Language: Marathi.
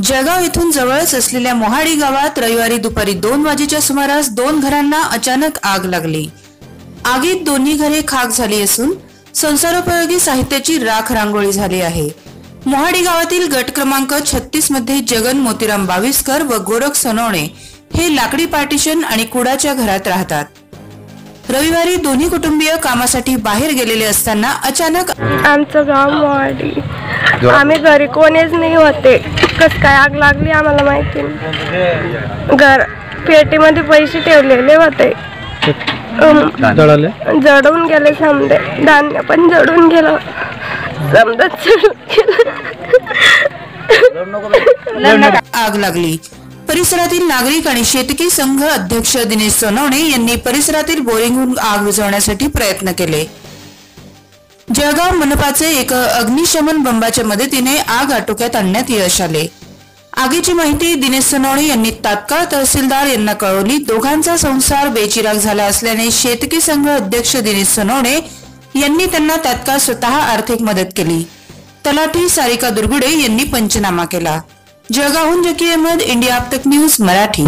जळगाव येथून जवळच असलेल्या मोहाडी गावात रविवारी दुपारी 2 वाजेच्या सुमारास 2 घरांना अचानक आग लागली। आगीत दोन्ही घरे खाक झाली असून संसारोपयोगी साहित्याची राख रांगोळी झाली आहे। मोहाडी गावातील गट क्रमांक 36 मध्ये जगन मोतीराम बाविस्कर व गोरख सोनवणे हे लाकडी पार्टिशन आणि कुडाच्या घरात राहतात। रविवारी दोन्ही कुटुंबीय कामासाठी बाहेर गेलेले असताना अचानक आमचं गाव मोहाडी, आम्ही घरी कोणीच नाही होते। कस काय आग लागली आम्हाला माहिती नाही। घर पेटीमध्ये पैसे ठेवलेले होते, जळून गेले समजे, धान्य पण जळून गेलं, समजा आग लागली। परिसरातील नागरिक आणि शेतकी संघ अध्यक्ष दिनेश सोनवणे यांनी परिसरातील बोरिंगहून आग विझवण्यासाठी प्रयत्न केले। जळगाव मनपाचे एक अग्निशमन बंबाच्या मदतीने आग आटोक्यात आणण्यात यश आले। आगीची माहिती दिनेश सोनवणे यांनी तात्काळ तहसीलदार यांना कळवली। दोघांचा संसार बेचिराग झाला असल्याने शेतकी संघ अध्यक्ष दिनेश सोनवणे यांनी त्यांना तात्काळ स्वतः आर्थिक मदत केली। तलाठी सारिका दुर्गुडे यांनी पंचनामा केला। जळगावहून जकी अहमद, इंडिया आप तक न्यूज मराठी।